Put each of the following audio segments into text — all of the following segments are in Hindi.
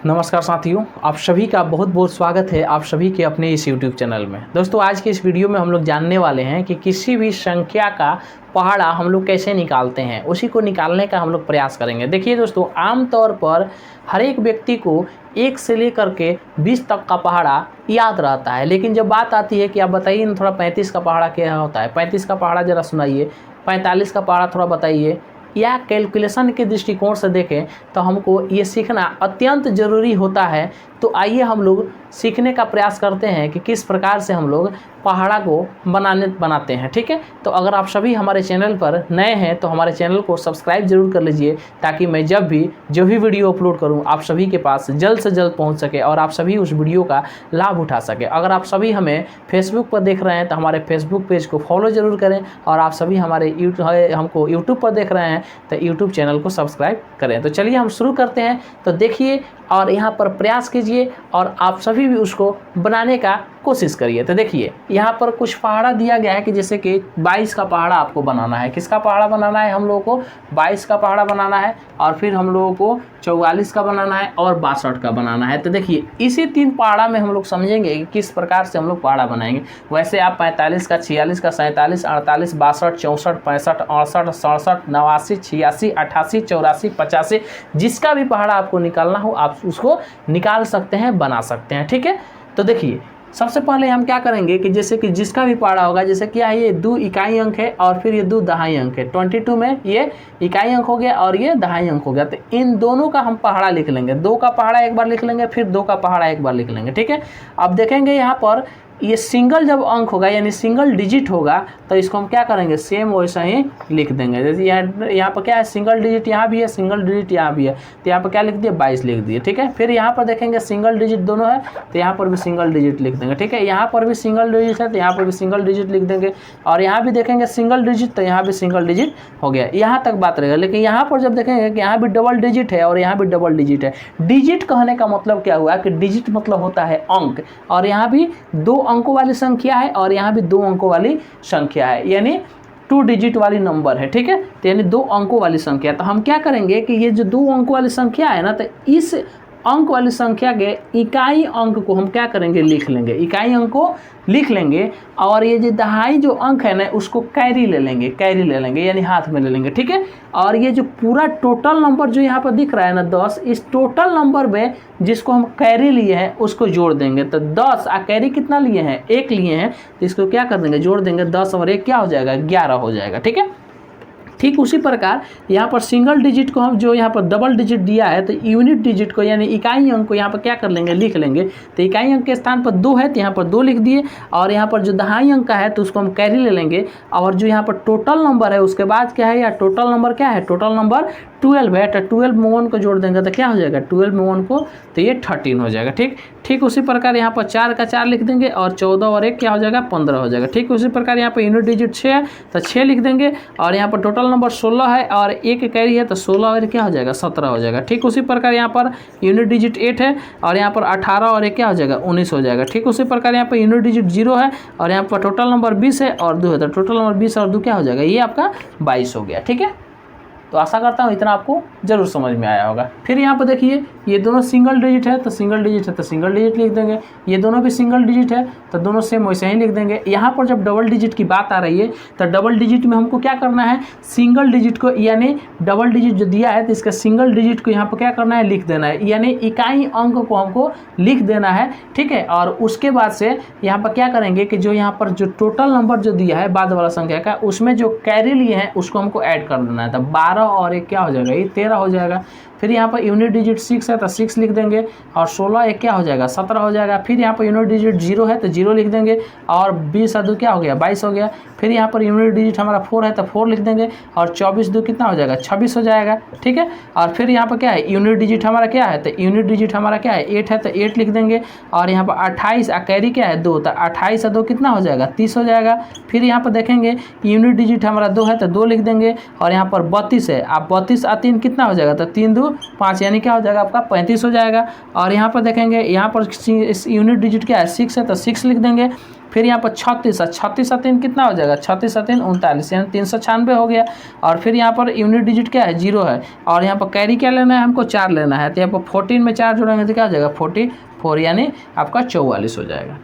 नमस्कार साथियों, आप सभी का बहुत बहुत स्वागत है आप सभी के अपने इस YouTube चैनल में। दोस्तों, आज के इस वीडियो में हम लोग जानने वाले हैं कि किसी भी संख्या का पहाड़ा हम लोग कैसे निकालते हैं, उसी को निकालने का हम लोग प्रयास करेंगे। देखिए दोस्तों, आमतौर पर हर एक व्यक्ति को 1 से लेकर के 20 तक का पहाड़ा याद रहता है, लेकिन जब बात आती है कि आप बताइए ना थोड़ा 35 का पहाड़ा क्या होता है, 35 का पहाड़ा ज़रा सुनाइए, 45 का पहाड़ा थोड़ा बताइए, या कैलकुलेशन के दृष्टिकोण से देखें तो हमको ये सीखना अत्यंत ज़रूरी होता है। तो आइए हम लोग सीखने का प्रयास करते हैं कि किस प्रकार से हम लोग पहाड़ा को बनाते हैं। ठीक है, तो अगर आप सभी हमारे चैनल पर नए हैं तो हमारे चैनल को सब्सक्राइब जरूर कर लीजिए, ताकि मैं जब भी जो भी वीडियो अपलोड करूं आप सभी के पास जल्द से जल्द पहुंच सके और आप सभी उस वीडियो का लाभ उठा सके। अगर आप सभी हमें फेसबुक पर देख रहे हैं तो हमारे फेसबुक पेज को फॉलो ज़रूर करें, और आप सभी हमारे हमको यूट्यूब पर देख रहे हैं तो यूट्यूब चैनल को सब्सक्राइब करें। तो चलिए हम शुरू करते हैं। तो देखिए और यहाँ पर प्रयास कीजिए और आप सभी भी उसको बनाने का कोशिश करिए। तो देखिए यहाँ पर कुछ पहाड़ा दिया गया है कि जैसे कि 22 का पहाड़ा आपको बनाना है। किसका पहाड़ा बनाना है? हम लोगों को 22 का पहाड़ा बनाना है, और फिर हम लोगों को 44 का बनाना है और 62 का बनाना है। तो देखिए इसी 3 पहाड़ा में हम लोग समझेंगे कि किस प्रकार से हम लोग पहाड़ा बनाएंगे। वैसे आप 45 का, 46 का, 47, 48, 62, 64, 65, 68, 67, 89, 86, 88, 84, 85 जिसका भी पहाड़ा आपको निकालना हो आप उसको निकाल सकते हैं, बना सकते हैं। ठीक है, तो देखिए सबसे पहले हम क्या करेंगे कि जैसे कि जिसका भी पहाड़ा होगा, जैसे क्या है ये 2 इकाई अंक है और फिर ये 2 दहाई अंक है। 22 में ये इकाई अंक हो गया और ये दहाई अंक हो गया। तो इन दोनों का हम पहाड़ा लिख लेंगे। 2 का पहाड़ा एक बार लिख लेंगे, फिर 2 का पहाड़ा एक बार लिख लेंगे। ठीक है, अब देखेंगे यहाँ पर ये सिंगल जब अंक होगा यानी सिंगल डिजिट होगा तो इसको हम क्या करेंगे, सेम वैसा ही लिख देंगे। जैसे यहाँ पर क्या है, सिंगल डिजिट यहाँ भी है, सिंगल डिजिट यहाँ भी है, तो यहाँ पर क्या लिख दिए, 22 लिख दिए। ठीक है, फिर यहाँ पर देखेंगे सिंगल डिजिट दोनों है तो यहाँ पर भी सिंगल डिजिट लिख देंगे। ठीक है, यहाँ पर भी सिंगल डिजिट है तो यहाँ पर भी सिंगल डिजिट लिख देंगे, और यहाँ भी देखेंगे सिंगल डिजिट तो यहाँ भी सिंगल डिजिट हो गया। यहाँ तक बात रहेगा, लेकिन यहाँ पर जब देखेंगे कि यहाँ भी डबल डिजिट है और यहाँ भी डबल डिजिट है। डिजिट कहने का मतलब क्या हुआ कि डिजिट मतलब होता है अंक, और यहाँ भी 2 अंकों वाली संख्या है और यहाँ भी 2 अंकों वाली संख्या है, यानी 2 डिजिट वाली नंबर है। ठीक है, तो यानी 2 अंकों वाली संख्या। तो हम क्या करेंगे कि ये जो 2 अंकों वाली संख्या है ना, तो इस अंक वाली संख्या के इकाई अंक को हम क्या करेंगे, लिख लेंगे। इकाई अंक को लिख लेंगे, और ये जो दहाई जो अंक है ना उसको कैरी ले लेंगे, कैरी ले लेंगे यानी हाथ में ले लेंगे। ठीक है, और ये जो पूरा टोटल नंबर जो यहाँ पर दिख रहा है ना 10, इस टोटल नंबर में जिसको हम कैरी लिए हैं उसको जोड़ देंगे। तो 10 कैरी कितना लिए हैं, 1 लिए हैं, तो इसको क्या कर देंगे, जोड़ देंगे। 10 और 1 क्या हो जाएगा, 11 हो जाएगा। ठीक है, ठीक उसी प्रकार यहाँ पर सिंगल डिजिट को हम जो यहाँ पर डबल डिजिट दिया है तो यूनिट डिजिट को यानी इकाई अंक को यहाँ पर क्या कर लेंगे, लिख लेंगे। तो इकाई अंक के स्थान पर 2 है तो यहाँ पर 2 लिख दिए, और यहाँ पर जो दहाई अंक का है तो उसको हम कैरी ले लेंगे, और जो यहाँ पर टोटल नंबर है उसके बाद क्या है, या टोटल नंबर क्या है, टोटल नंबर 12 है। तो 12 में 1 को जोड़ देंगे तो क्या हो जाएगा, 12 में 1 को तो ये 13 हो जाएगा। ठीक उसी प्रकार यहाँ पर 4 का 4 लिख देंगे, और 14 और 1 क्या हो जाएगा, 15 हो जाएगा। ठीक उसी प्रकार यहाँ पर यूनिट डिजिट 6 है तो 6 लिख देंगे, और यहाँ पर टोटल नंबर 16 है और 1 कैरी है तो 16 और क्या हो जाएगा, 17 हो जाएगा। ठीक उसी प्रकार यहाँ पर यूनिट डिजिट 8 है और यहाँ पर 18 और 1 क्या हो जाएगा, 19 हो जाएगा। ठीक उसी प्रकार यहाँ पर यूनिट डिजिट 0 है और यहाँ पर टोटल नंबर 20 है और 2 है, तो टोटल नंबर 20 और 2 क्या हो जाएगा, ये आपका 22 हो गया। ठीक है, तो आशा करता हूँ इतना आपको जरूर समझ में आया होगा। फिर यहाँ पर देखिए ये दोनों सिंगल डिजिट है तो सिंगल डिजिट है तो सिंगल डिजिट लिख देंगे, ये दोनों भी सिंगल डिजिट है तो दोनों सेम वैसे ही लिख देंगे। यहाँ पर जब डबल डिजिट की बात आ रही है तो डबल डिजिट में हमको क्या करना है, सिंगल डिजिट को यानी डबल डिजिट जो दिया है तो इसका सिंगल डिजिट को यहाँ पर क्या करना है, लिख देना है, यानी इकाई अंक को हमको लिख देना है। ठीक है, और उसके बाद से यहाँ पर क्या करेंगे कि जो यहाँ पर जो टोटल नंबर जो दिया है बाद वाला संख्या का, उसमें जो कैरी लिए हैं उसको हमको ऐड कर देना है। तो 12 और 1 क्या हो जाएगा, ये 13 हो जाएगा। फिर यहाँ पर यूनिट डिजिट 6 है तो 6 लिख देंगे, और 16 1 क्या हो जाएगा, 17 हो जाएगा। फिर यहाँ पर यूनिट डिजिट 0 है तो 0 लिख देंगे, और 20 और 2 क्या हो गया, 22 हो गया। फिर यहाँ पर यूनिट डिजिट हमारा 4 है तो 4 लिख देंगे, और 24 2 कितना हो जाएगा, 26 हो जाएगा। ठीक है, और फिर यहाँ पर क्या है, यूनिट डिजिट हमारा क्या है, तो यूनिट डिजिट हमारा क्या है, 8 है तो 8 लिख देंगे, और यहाँ पर 28 कैरी क्या है, 2, तो 28 और 2 कितना हो जाएगा, 30 हो जाएगा। फिर यहाँ पर देखेंगे यूनिट डिजिट हमारा 2 है तो 2 लिख देंगे, और यहाँ पर 32 है, आप 32 और 3 कितना हो जाएगा, तो 3 2 5 यानी क्या हो जाएगा आपका 35 हो जाएगा। और यहाँ पर देखेंगे, यहाँ पर इस यूनिट डिजिट क्या है 6 है, तो 6 लिख देंगे। फिर यहाँ पर 36 है, 36 3 कितना हो जाएगा 36 3 39 यानी 396 हो गया। और फिर यहाँ पर यूनिट डिजिट क्या है 0 है, और यहाँ पर कैरी क्या लेना है हमको 4 लेना है, तो यहाँ पर 14 में 4 जोड़ेंगे तो क्या हो जाएगा 44 यानी आपका 44 हो जाएगा।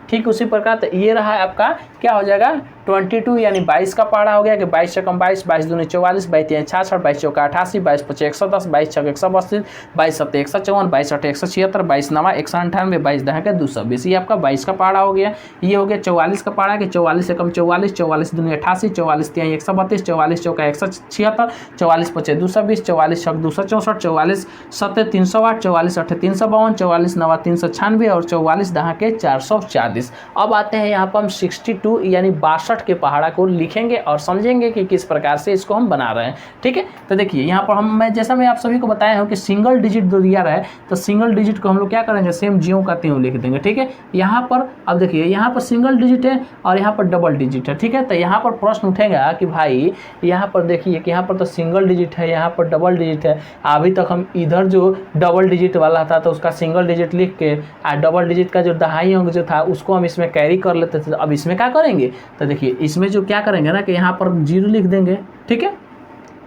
ठीक उसी प्रकार तो ये रहा आपका क्या हो जाएगा 22 यानी 22 का पहाड़ा हो गया कि 22 से कम 22, 22 दूनी 44, 22 तीन 66, 22 चौका 88, 22 पचे 110, 22 छक 132, 22 सत्ते 154, 22 अठे 176, 22 नवा 198, 22 दह के 220। ये आपका 22 का पहाड़ा हो गया। ये हो गया 44 का पहाड़ा कि 44 से कम 44, 44 दूनी 88, 44 तीन 132, 44 चौका 176, 44 पचे 220, 44 छक 264, 44 सत्ते 308, 44 अठे 352, 44 नवा 396 और 44 दह के 440। अब आते हैं यहाँ पर हम 62 यानी 62 के पहाड़ा को लिखेंगे और समझेंगे कि किस प्रकार से इसको हम बना रहे हैं। ठीक है, तो देखिए यहाँ पर मैं जैसा मैं आप सभी को बताया हूँ कि सिंगल डिजिट जो दिया रहा है, तो सिंगल डिजिट को हम लोग क्या करेंगे सेम ज्यों का त्यों लिख देंगे। ठीक है, यहाँ पर अब देखिए यहाँ पर सिंगल डिजिट है और यहाँ पर डबल डिजिट है। ठीक है, तो यहाँ पर प्रश्न उठेगा कि भाई यहाँ पर देखिए कि यहाँ पर तो सिंगल डिजिट है, यहाँ पर डबल डिजिट है। अभी तक हम इधर जो डबल डिजिट वाला था तो उसका सिंगल डिजिट लिख के डबल डिजिट का जो दहाई अंक जो था उसको हम इसमें कैरी कर लेते थे। अब इसमें क्या करेंगे, तो देखिए इसमें जो क्या करेंगे ना कि यहाँ पर 0 लिख देंगे। ठीक है,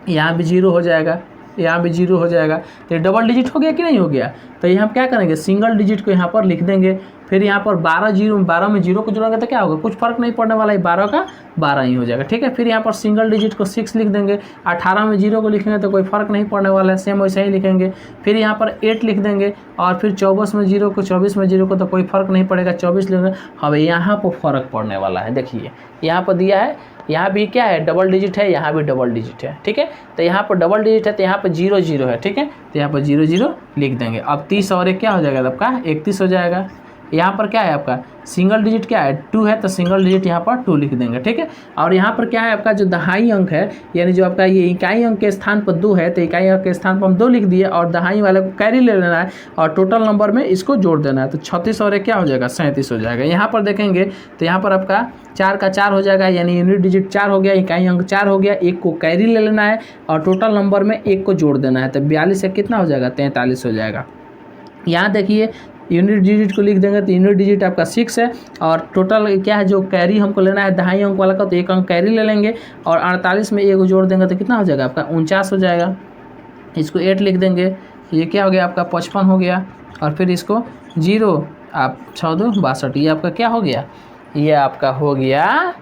यहाँ भी 0 हो जाएगा, यहाँ भी 0 हो जाएगा, तो ये डबल डिजिट हो गया कि नहीं हो गया। तो यहाँ क्या करेंगे सिंगल डिजिट को यहाँ पर लिख देंगे। फिर यहाँ पर 12 में 0 को जोड़ेंगे तो क्या होगा, कुछ फर्क नहीं पड़ने वाला है, 12 का 12 ही हो जाएगा। ठीक है, फिर यहाँ पर सिंगल डिजिट को 6 लिख देंगे। 18 में 0 को लिखेंगे तो कोई फर्क नहीं पड़ने वाला है, सेम वैसे ही लिखेंगे। फिर यहाँ पर 8 लिख देंगे और फिर 24 में 0 को 24 में 0 को तो कोई फर्क नहीं पड़ेगा, 24 लिखेंगे। अब यहाँ पर फर्क पड़ने वाला है, देखिए यहाँ पर दिया है, यहाँ भी क्या है डबल डिजिट है, यहाँ भी डबल डिजिट है। ठीक है, तो यहाँ पर डबल डिजिट है तो यहाँ पर 0 0 है। ठीक है, तो यहाँ पर 0 0 लिख देंगे। अब 30 और 1 क्या हो जाएगा आपका 31 हो जाएगा। यहाँ पर क्या है आपका सिंगल डिजिट क्या है 2 है, तो सिंगल डिजिट यहाँ पर 2 लिख देंगे। ठीक है, और यहाँ पर क्या है आपका जो दहाई अंक है यानी जो आपका ये इकाई अंक के स्थान पर 2 है, तो इकाई अंक के स्थान पर हम 2 लिख दिए और दहाई वाले को कैरी ले लेना है और टोटल नंबर में इसको जोड़ देना है। तो 36 और 1 क्या हो जाएगा 37 हो जाएगा। यहाँ पर देखेंगे तो यहाँ पर आपका 4 का 4 हो जाएगा यानी यूनिट डिजिट 4 हो गया, इकाई अंक 4 हो गया, 1 को कैरी ले लेना है और टोटल नंबर में 1 को जोड़ देना है। तो 42 से कितना हो जाएगा 43 हो जाएगा। यहाँ देखिए यूनिट डिजिट को लिख देंगे तो यूनिट डिजिट आपका 6 है और टोटल क्या है जो कैरी हमको लेना है दहाई अंक वाला का, तो 1 अंक कैरी ले लेंगे और 48 में 1 जोड़ देंगे तो कितना हो जाएगा आपका 49 हो जाएगा। इसको 8 लिख देंगे, ये क्या हो गया आपका 55 हो गया। और फिर इसको 0 आप 6 2 62, ये आपका क्या हो गया, ये आपका हो गया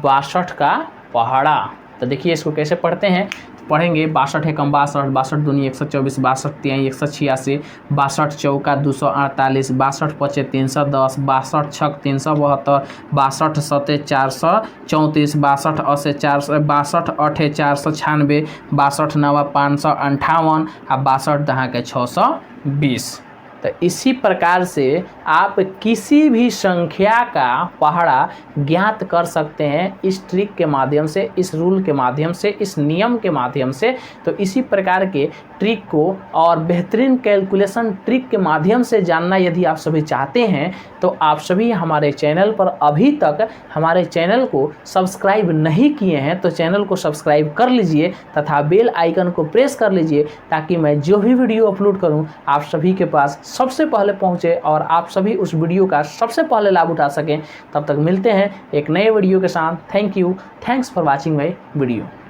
62 का पहाड़ा। तो देखिए इसको कैसे पढ़ते हैं, पढ़ेंगे 62 एकम 62, 62 दूनी 124, 62 तीन 186, 62 चौका 248, 62 पचे 310, 62 छक 372, 62 सत्ते 434, 62 असे 62 अठे 496, 62 नवा 558 और 62 दहा के 620। तो इसी प्रकार से आप किसी भी संख्या का पहाड़ा ज्ञात कर सकते हैं इस ट्रिक के माध्यम से, इस रूल के माध्यम से, इस नियम के माध्यम से। तो इसी प्रकार के ट्रिक को और बेहतरीन कैलकुलेशन ट्रिक के माध्यम से जानना यदि आप सभी चाहते हैं तो आप सभी हमारे चैनल पर अभी तक हमारे चैनल को सब्सक्राइब नहीं किए हैं तो चैनल को सब्सक्राइब कर लीजिए तथा बेल आइकन को प्रेस कर लीजिए ताकि मैं जो भी वीडियो अपलोड करूं आप सभी के पास सबसे पहले पहुंचे और आप सभी उस वीडियो का सबसे पहले लाभ उठा सकें। तब तक मिलते हैं एक नए वीडियो के साथ। Thank you, thanks for watching my video.